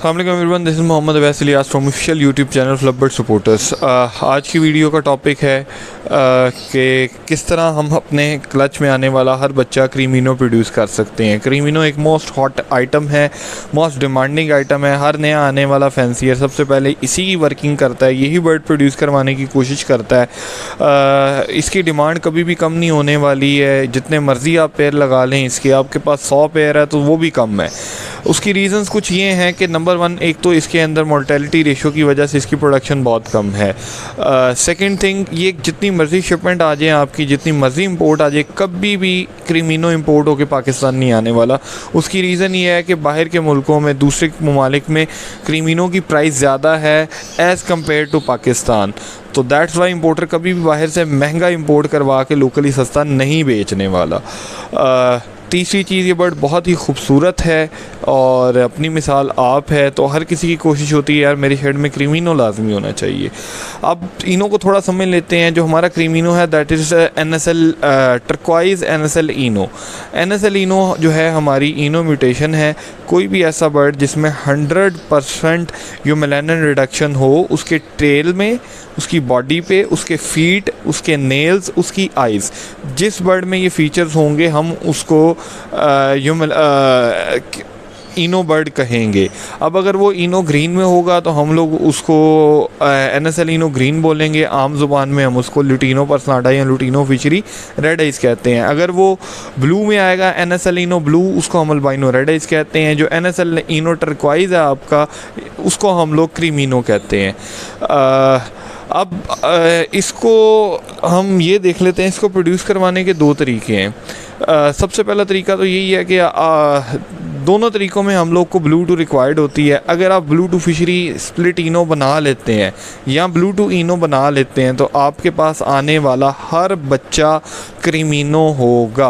Everyone, this is Mohammad Awais Ilyas from official YouTube channel Flubbird supporters. आज की video का topic है कि किस तरह हम अपने क्लच में आने वाला हर बच्चा क्रीमिनो प्रोड्यूस कर सकते हैं। क्रीमिनो एक मोस्ट हॉट आइटम है, मोस्ट डिमांडिंग आइटम है। हर नया आने वाला फैंसियर सबसे पहले इसी की वर्किंग करता है, यही बर्ड प्रोड्यूस करवाने की कोशिश करता है। इसकी डिमांड कभी भी कम नहीं होने वाली है। जितने मर्ज़ी आप पेयर लगा लें इसके, आपके पास 100 पेयर है तो वो भी कम है। उसकी रीज़न्स कुछ ये हैं कि नंबर वन, एक तो इसके अंदर मोर्टेलिटी रेशो की वजह से इसकी प्रोडक्शन बहुत कम है। सेकंड थिंग, ये जितनी मर्ज़ी शिपमेंट आ जाए आपकी, जितनी मर्ज़ी इंपोर्ट आ जाए, कभी भी क्रीमिनो इंपोर्ट होकर पाकिस्तान नहीं आने वाला। उसकी रीज़न ये है कि बाहर के मुल्कों में, दूसरे ममालिक में क्रीमिनो की प्राइस ज़्यादा है एज़ कम्पेयर टू पाकिस्तान। तो दैट्स वाई इंपोर्टर कभी भी बाहर से महंगा इंपोर्ट करवा के लोकली सस्ता नहीं बेचने वाला। तीसरी चीज़, ये बर्ड बहुत ही खूबसूरत है और अपनी मिसाल आप है, तो हर किसी की कोशिश होती है यार मेरे शेड में क्रीमिनो लाजमी होना चाहिए। अब इनो को थोड़ा समझ लेते हैं। जो हमारा क्रीमिनो है that is NSL टर्क्वाइज़ NSL Eno. NSL इनो जो है हमारी इनो म्यूटेशन है। कोई भी ऐसा बर्ड जिसमें 100% यूमेलानिन रिडक्शन हो, उसके टेल में, उसकी बॉडी पे, उसके फीट, उसके नेल्स, उसकी आइज़, जिस बर्ड में ये फीचर्स होंगे हम उसको इनो बर्ड कहेंगे। अब अगर वो इनो ग्रीन में होगा तो हम लोग उसको NSL इनो ग्रीन बोलेंगे। आम ज़ुबान में हम उसको लुटिनो पर्सनाटा या लुटिनो फिशरी रेड आइज़ कहते हैं। अगर वो ब्लू में आएगा NSL इनो ब्लू, उसको हम अल्बाइनो रेड आइज़ कहते हैं। जो NSL इनो टर्क्वाइज़ है आपका, उसको हम लोग क्रीमिनो कहते हैं। अब इसको हम ये देख लेते हैं, इसको प्रोड्यूस करवाने के दो तरीके हैं। सबसे पहला तरीका तो यही है कि दोनों तरीक़ों में हम लोग को ब्लू टू रिक्वायर्ड होती है। अगर आप ब्लू टू फिशरी स्प्लिट इनो बना लेते हैं या ब्लू टू इनो बना लेते हैं तो आपके पास आने वाला हर बच्चा क्रीमिनो होगा।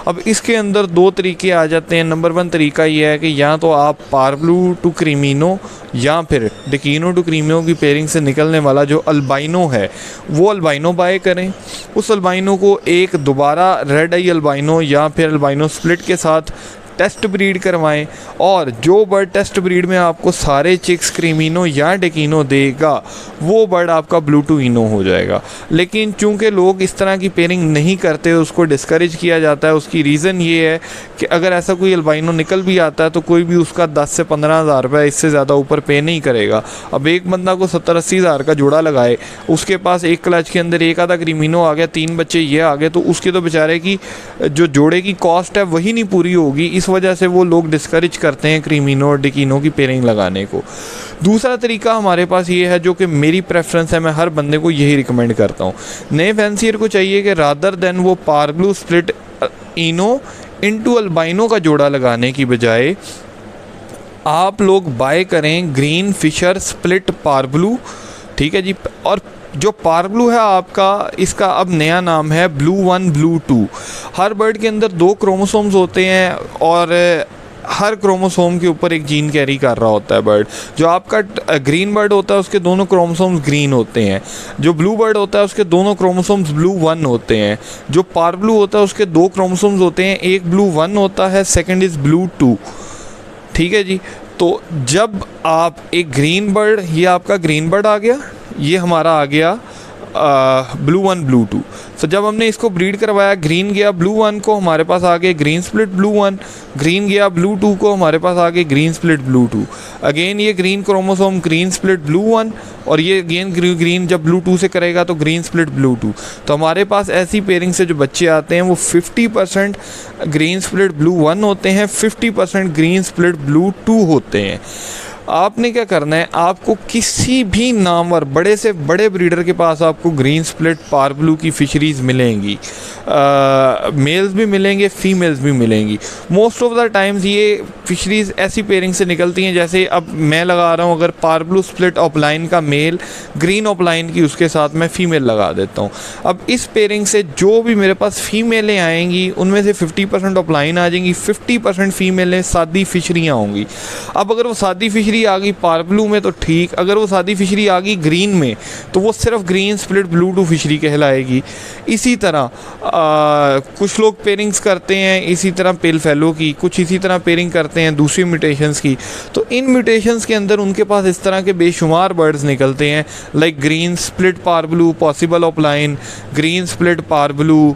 अब इसके अंदर दो तरीके आ जाते हैं। नंबर वन तरीका ये है कि या तो आप पार ब्लू टू क्रीमिनो या फिर डिकीनो टू क्रीमिनो की पेयरिंग से निकलने वाला जो अल्बाइनो है वो अल्बाइनो बाय करें। उस अल्बाइनो को एक दोबारा रेड आई अल्बाइनो या फिर अल्बाइनो स्प्लिट के साथ टेस्ट ब्रीड करवाएं, और जो बर्ड टेस्ट ब्रीड में आपको सारे चिक्स क्रीमिनो या डेकिनो देगा वो बर्ड आपका ब्लू टू इनो हो जाएगा। लेकिन चूंकि लोग इस तरह की पेयरिंग नहीं करते, उसको डिस्करेज किया जाता है। उसकी रीज़न ये है कि अगर ऐसा कोई अल्बाइनो निकल भी आता है तो कोई भी उसका 10 से 15 हज़ार रुपये इससे ज़्यादा ऊपर पे नहीं करेगा। अब एक बंदा को 70-80 हज़ार का जोड़ा लगाए, उसके पास एक क्लच के अंदर एक आधा क्रीमिनो आ गया, 3 बच्चे ये आ गए, तो उसके तो बेचारे की जो जोड़े की कॉस्ट है वही नहीं पूरी होगी। इस वजह से वो लोग डिस्करेज करते हैं क्रीमिनो और डिकीनो की पेयरिंग लगाने को। दूसरा तरीका हमारे पास ये है, जो कि मेरी प्रेफरेंस है, मैं हर बंदे को यही रिकमेंड करता हूँ। नए फैंसियर को चाहिए कि रादर देन वो par blue split ino into albino का जोड़ा लगाने की बजाय आप लोग बाय करें ग्रीन फिशर स्प्लिट पार ब्लू। ठीक है जी। और जो पार ब्लू है आपका, इसका अब नया नाम है ब्लू 1 ब्लू 2। हर बर्ड के अंदर 2 क्रोमोसोम्स होते हैं और हर क्रोमोसोम के ऊपर एक जीन कैरी कर रहा होता है बर्ड। जो आपका ग्रीन बर्ड होता है उसके दोनों क्रोमोसोम्स ग्रीन होते हैं। जो ब्लू बर्ड होता है उसके दोनों क्रोमोसोम्स ब्लू 1 होते हैं। जो पार ब्लू होता है उसके 2 क्रोमोसोम्स होते हैं, एक ब्लू 1 होता है, सेकंड इज़ ब्लू 2। ठीक है जी। तो जब आप एक ग्रीन बर्ड, ये आपका ग्रीन बर्ड आ गया, ये हमारा आ गया ब्लू 1 ब्लू 2। तो जब हमने इसको ब्रीड करवाया, ग्रीन गया ब्लू 1 को हमारे पास आ गए ग्रीन स्प्लिट ब्लू 1, ग्रीन गया ब्लू 2 को हमारे पास आ गए ग्रीन स्प्लिट ब्लू 2। अगेन ये green chromosome green split blue 1, और ये अगेन ग्रीन जब ब्लू 2 से करेगा तो ग्रीन स्प्लिट ब्लू 2। तो हमारे पास ऐसी पेयरिंग से जो बच्चे आते हैं वो 50% ग्रीन स्प्लिट ब्लू 1 होते हैं, 50% ग्रीन स्प्लिट ब्लू 2 होते हैं। आपने क्या करना है, आपको किसी भी नामवर बड़े से बड़े ब्रीडर के पास आपको ग्रीन स्प्लिट पार ब्लू की फिशरीज़ मिलेंगी। मेल्स भी मिलेंगे, फीमेल्स भी मिलेंगी। मोस्ट ऑफ द टाइम्स ये फिशरीज़ ऐसी पेयरिंग से निकलती हैं, जैसे अब मैं लगा रहा हूँ, अगर पार ब्लू स्प्लिट ऑपलाइन का मेल, ग्रीन ऑपलाइन की उसके साथ मैं फ़ीमेल लगा देता हूँ। अब इस पेयरिंग से जो भी मेरे पास फ़ीमेलें आएंगी उनमें से 50% ऑपलाइन आ जाएंगी, 50% फ़ीमेलें सादी फिशरियाँ होंगी। अब अगर वो सादी फिशरी फिशरी आ गई पारब्लू में तो ठीक, अगर वो सादी फिशरी आ गई ग्रीन में तो वो सिर्फ green split blue to fischeri कहलाएगी। इसी तरह कुछ लोग पेयरिंग्स करते हैं इसी तरह पेल फेलो की, कुछ इसी तरह पेयरिंग करते हैं दूसरी म्यूटेशंस की। तो इन म्यूटेशंस के अंदर उनके पास इस तरह के बेशुमार बर्ड्स निकलते हैं, like green split parblue possible opaline, green split parblue,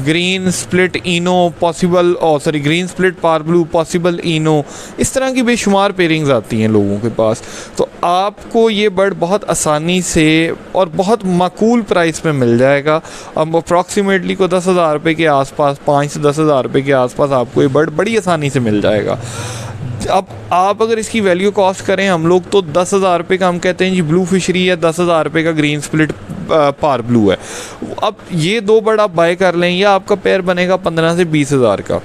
green split ino possible, sorry green split parblue possible ino, इस तरह की बेशुमार पेयरिंग्स आती हैं लोगों के पास। तो आपको ये बर्ड बहुत आसानी से और बहुत माकूल प्राइस पे मिल जाएगा। अब अप्रॉक्सीमेटली को 10,000 रुपये के आसपास, 5 से 10,000 रुपये के आसपास आपको ये बर्ड बड़ी आसानी से मिल जाएगा। अब आप अगर इसकी वैल्यू कॉस्ट करें हम लोग तो 10,000 रुपये का हम कहते हैं जी ब्लू फिशरी है, 10,000 रुपये का ग्रीन स्प्लिट पार ब्लू है। अब ये दो बर्ड आप बाय कर लें या आपका पेयर बनेगा 15 से 20,000 का।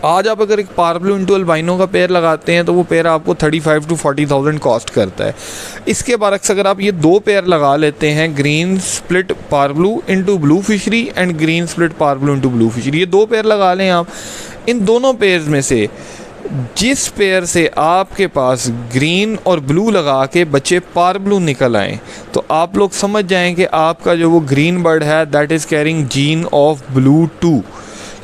आज आप अगर एक पार ब्लू इंटू अल्बाइनो का पेयर लगाते हैं तो वो पेयर आपको 35 to 40,000 कॉस्ट करता है। इसके बरक्स अगर आप ये दो पेयर लगा लेते हैं, green split par blue into blue fishery and green split par blue into blue fishery, ये दो पेयर लगा लें आप, इन दोनों पेयर्स में से जिस पेयर से आपके पास ग्रीन और ब्लू लगा के बच्चे पार ब्लू निकल आएँ तो आप लोग समझ जाएं कि आपका जो वो ग्रीन बर्ड है that is carrying gene of blue 2।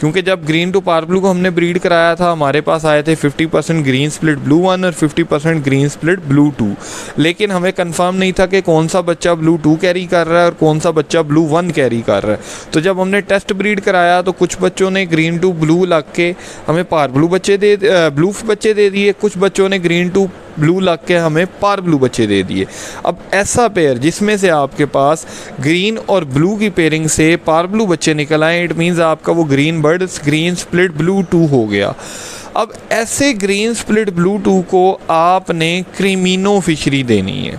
क्योंकि जब ग्रीन टू पार ब्लू को हमने ब्रीड कराया था हमारे पास आए थे 50% ग्रीन स्प्लिट ब्लू 1 और 50% ग्रीन स्प्लिट ब्लू 2, लेकिन हमें कंफर्म नहीं था कि कौन सा बच्चा ब्लू 2 कैरी कर रहा है और कौन सा बच्चा ब्लू 1 कैरी कर रहा है। तो जब हमने टेस्ट ब्रीड कराया तो कुछ बच्चों ने ग्रीन टू ब्लू लग के हमें पार ब्लू बच्चे दे दिए, कुछ बच्चों ने ग्रीन टू ब्लू लग के हमें पार ब्लू बच्चे दे दिए। अब ऐसा पेयर जिसमें से आपके पास ग्रीन और ब्लू की पेयरिंग से पार ब्लू बच्चे निकल आए, इट मीन्स आपका वो green bird green split blue 2 हो गया। अब ऐसे ग्रीन स्प्लिट ब्लू 2 को आपने क्रीमिनो फिशरी देनी है।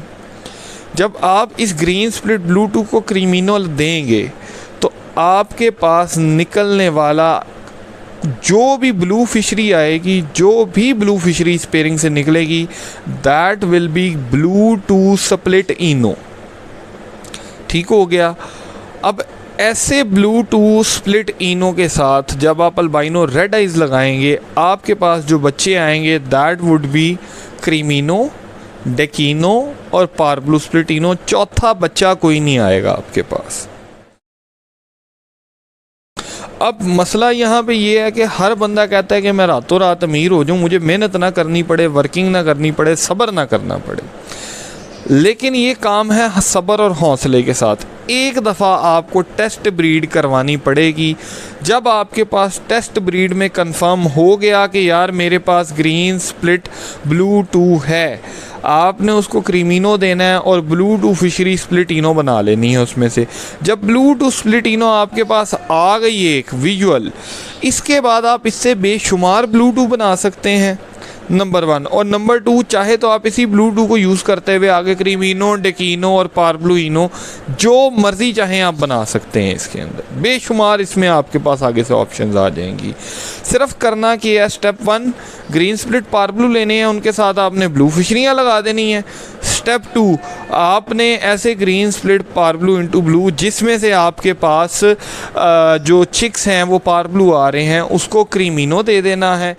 जब आप इस ग्रीन स्प्लिट ब्लू 2 को क्रीमिनो देंगे तो आपके पास निकलने वाला जो भी ब्लू फिशरी आएगी, जो भी ब्लू फिशरी इस पेयरिंग से निकलेगी, that will be blue 2 split इनो। ठीक हो गया। अब ऐसे ब्लू 2 स्प्लिट इनो के साथ जब आप अल्बाइनो रेड आइज लगाएंगे आपके पास जो बच्चे आएंगे दैट वुड बी क्रीमिनो, डेकिनो और पार ब्लू स्प्लिट इनो। चौथा बच्चा कोई नहीं आएगा आपके पास। अब मसला यहाँ पे ये है कि हर बंदा कहता है कि मैं रातों रात अमीर हो जाऊँ, मुझे मेहनत ना करनी पड़े, वर्किंग ना करनी पड़े, सब्र ना करना पड़े। लेकिन ये काम है सब्र और हौसले के साथ। एक दफ़ा आपको टेस्ट ब्रीड करवानी पड़ेगी। जब आपके पास टेस्ट ब्रीड में कंफर्म हो गया कि यार मेरे पास ग्रीन स्प्लिट ब्लू 2 है, आपने उसको क्रीमिनो देना है और ब्लू 2 फिशरी स्प्लिट इनो बना लेनी है उसमें से। जब ब्लू 2 स्प्लिट इनो आपके पास आ गई एक विजुअल, इसके बाद आप इससे बेशुमार ब्लू 2 बना सकते हैं, नंबर 1। और नंबर 2, चाहे तो आप इसी ब्लू 2 को यूज़ करते हुए आगे क्रीमिनो, डेकिनो और पार ब्लू इनो जो मर्ज़ी चाहें आप बना सकते हैं। इसके अंदर बेशुमार इसमें आपके पास आगे से ऑप्शंस आ जाएंगी। सिर्फ करना कि है स्टेप 1 ग्रीन स्प्लिट पार ब्लू लेने हैं, उनके साथ आपने ब्लू फिशरियाँ लगा देनी है। स्टेप 2 आपने ऐसे ग्रीन स्प्लिट पार ब्लू इंटू ब्लू जिसमें से आपके पास जो चिक्स हैं वो पार ब्लू आ रहे हैं उसको क्रीमिनो दे देना है।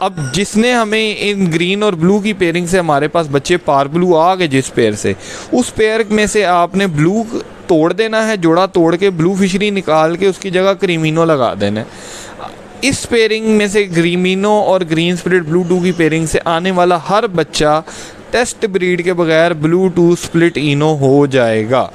अब जिसने हमें इन ग्रीन और ब्लू की पेयरिंग से हमारे पास बच्चे पार ब्लू आ गए जिस पेयर से, उस पेयर में से आपने ब्लू तोड़ देना है, जोड़ा तोड़ के ब्लू फिशरी निकाल के उसकी जगह क्रीमिनो लगा देना है। इस पेयरिंग में से क्रीमिनो और ग्रीन स्प्लिट ब्लू 2 की पेयरिंग से आने वाला हर बच्चा टेस्ट ब्रीड के बगैर ब्लू 2 स्प्लिट इनो हो जाएगा।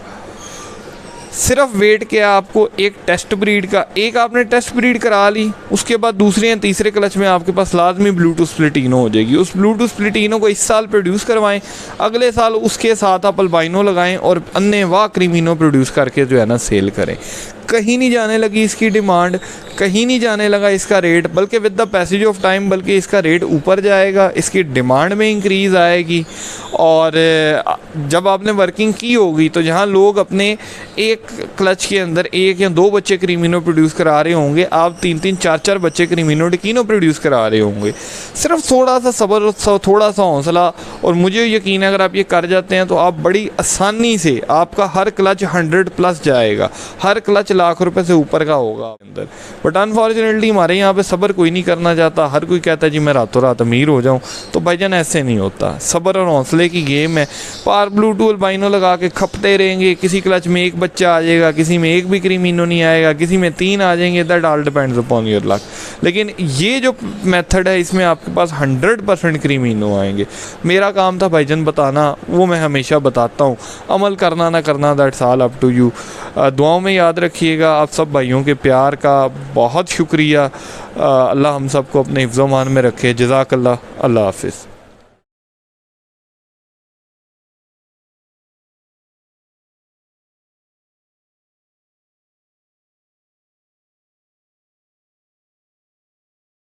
सिर्फ वेट क्या आपको एक टेस्ट ब्रीड का, एक आपने टेस्ट ब्रीड करा ली, उसके बाद दूसरे या तीसरे क्लच में आपके पास लाजमी ब्लू 2 स्प्लिट इनो हो जाएगी। उस ब्लू 2 स्प्लिट इनो को इस साल प्रोड्यूस करवाएं, अगले साल उसके साथ आप अल्बाइनो लगाएं और अन्य क्रीमिनो प्रोड्यूस करके जो है ना सेल करें। कहीं नहीं जाने लगी इसकी डिमांड, कहीं नहीं जाने लगा इसका रेट, बल्कि with the passage of time बल्कि इसका रेट ऊपर जाएगा, इसकी डिमांड में इंक्रीज़ आएगी। और जब आपने वर्किंग की होगी तो जहां लोग अपने एक क्लच के अंदर 1 या 2 बच्चे क्रीमिनो प्रोड्यूस करा रहे होंगे, आप 3-3, 4-4 बच्चे क्रीमिनो डेकिनो प्रोड्यूस करा रहे होंगे। सिर्फ थोड़ा सा सब्र, थोड़ा सा हौसला, और मुझे यकीन है अगर आप ये कर जाते हैं तो आप बड़ी आसानी से, आपका हर क्लच 100+ जाएगा, हर क्लच लाख रुपए से ऊपर का होगा अंदर। बट अनफॉर्चुनेटली हमारे यहाँ पे सब्र कोई नहीं करना चाहता। हर कोई कहता है जी मैं रातों रात अमीर हो जाऊँ, तो भाईजान ऐसे नहीं होता। सब्र और हौसले की गेम है। पार ब्लूटूथ अल्बाइनो लगा के खपते रहेंगे, किसी क्लच में एक बच्चा आ जाएगा, किसी में एक भी क्रीमिनो नहीं आएगा, किसी में 3 आ जाएंगे। That all depends upon your luck. लेकिन ये जो मेथड है इसमें आपके पास 100% क्रीमिनो आएंगे। मेरा काम था भाईजान बताना, वो मैं हमेशा बताता हूँ। अमल करना ना करना that's all up to you. दुआओं में याद रखिएगा। आप सब भाइयों के प्यार का बहुत शुक्रिया। अल्लाह हम सबको अपने हिफ्ज़-ओ-मान में रखे। जज़ाकल्लाह। अल्लाह हाफ़िज़।